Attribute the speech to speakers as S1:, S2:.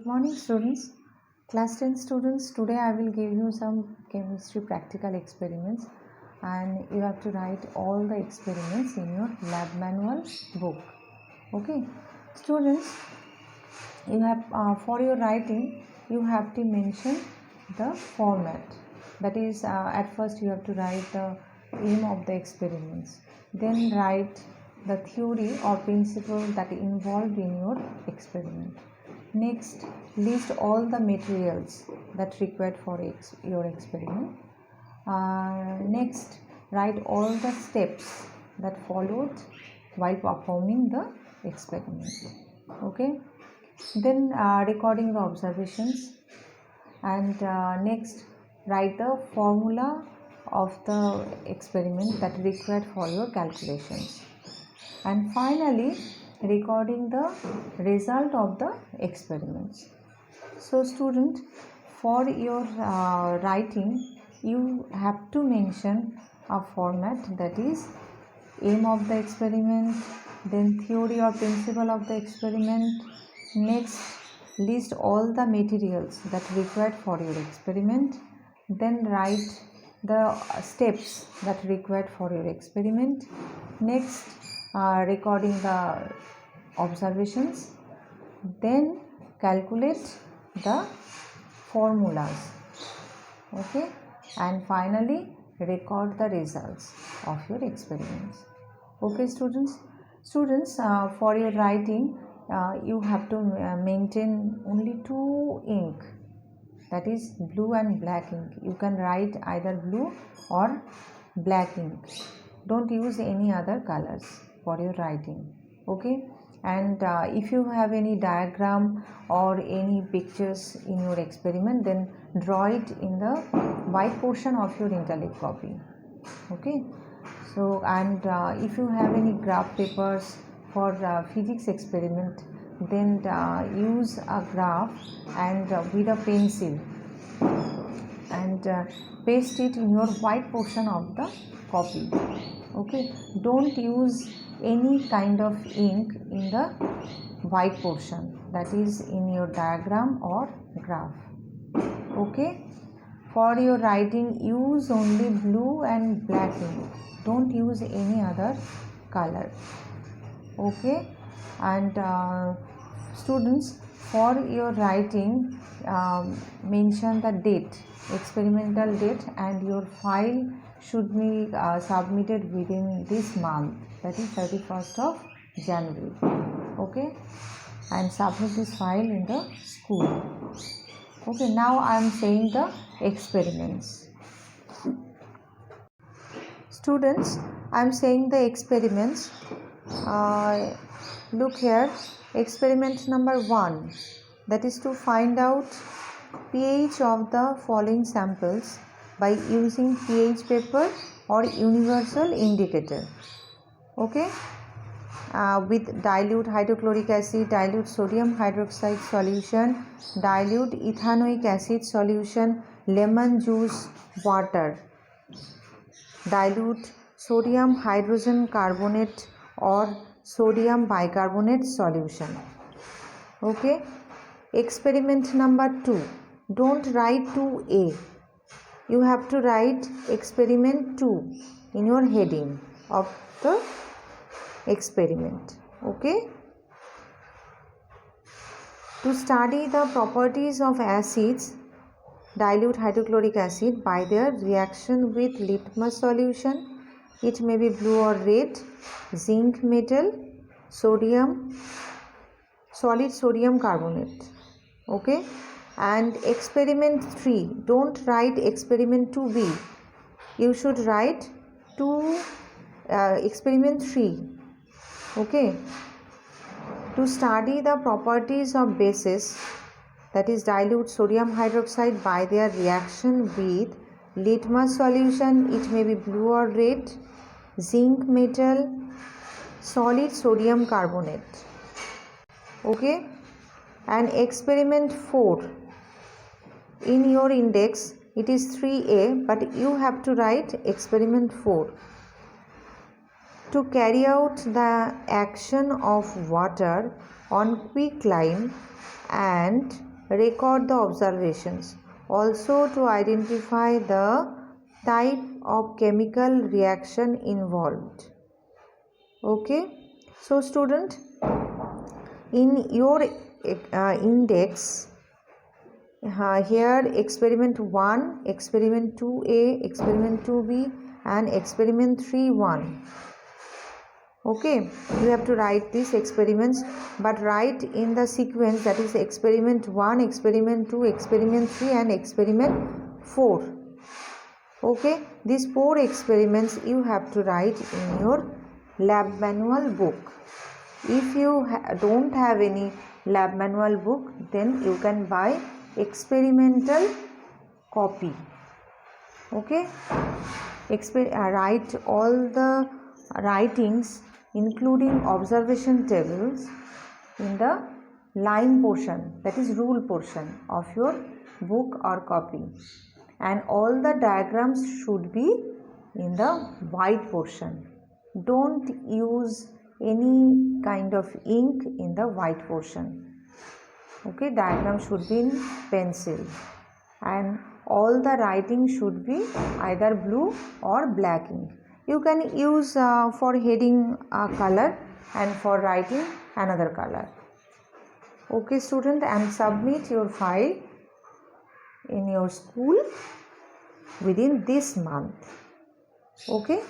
S1: morning students. Class 10 students, today I will give you some chemistry practical experiments and you have to write all the experiments in your lab manual book. Okay students, you have for your writing you have to mention the format. That is, at first you have to write the aim of the experiments, then write the theory or principle that involved in your experiment. Next, list all the materials that required for your experiment. Next, write all the steps that followed while performing the experiment. Okay, then recording the observations, and next write the formula of the experiment that required for your calculations, and finally recording the result of the experiments. So student, for your writing you have to mention a format, that is aim of the experiment, then theory or principle of the experiment. Next, list all the materials that required for your experiment, then write the steps that required for your experiment. Next, recording the observations, then calculate the formulas. Okay, and finally record the results of your experiments. Okay students, for your writing you have to maintain only two ink, that is blue and black ink. You can write either blue or black ink. Don't use any other colors for your writing. Okay, and if you have any diagram or any pictures in your experiment, then draw it in the white portion of your intellect copy. Okay, so and if you have any graph papers for physics experiment, then use a graph and with a pencil and paste it in your white portion of the copy. Okay, don't use any kind of ink in the white portion, that is in your diagram or graph. Okay, for your writing use only blue and black ink, don't use any other color. Okay, and students, for your writing mention the date, experimental date, and your file should be submitted within this month, that is 31st of January. Okay, and submit this file in the school. Okay, now I am saying the experiments. Students, I am saying the experiments. Look here, experiment number 1, that is to find out pH of the following samples by using pH paper or universal indicator. Okay, with dilute hydrochloric acid, dilute sodium hydroxide solution, dilute ethanoic acid solution, lemon juice, water, dilute sodium hydrogen carbonate or sodium bicarbonate solution. Okay, experiment number 2, don't write 2A, you have to write experiment 2 in your heading of the experiment. Okay, to study the properties of acids, dilute hydrochloric acid by their reaction with litmus solution, it may be blue or red, zinc metal, sodium, solid sodium carbonate. Okay, and experiment 3, don't write experiment 2B, you should write experiment 3. Okay, to study the properties of bases, that is dilute sodium hydroxide by their reaction with litmus solution, it may be blue or red, zinc metal, solid sodium carbonate. Okay, and experiment 4, in your index it is 3A, but you have to write experiment 4. To carry out the action of water on quicklime and record the observations. Also to identify the type of chemical reaction involved. Okay, so student, in your index, here experiment 1, experiment 2a, experiment 2b and experiment 3.1. Okay, you have to write these experiments, but write in the sequence, that is experiment 1, experiment 2, experiment 3 and experiment 4. Okay, these 4 experiments you have to write in your lab manual book. If you don't have any lab manual book, then you can buy experimental copy. Okay, write all the writings including observation tables in the line portion, that is rule portion of your book or copy, and all the diagrams should be in the white portion. Don't use any kind of ink in the white portion. Okay, diagram should be in pencil, and all the writing should be either blue or black ink. You can use for heading a color and for writing another color. Okay student, and submit your file in your school within this month. Okay.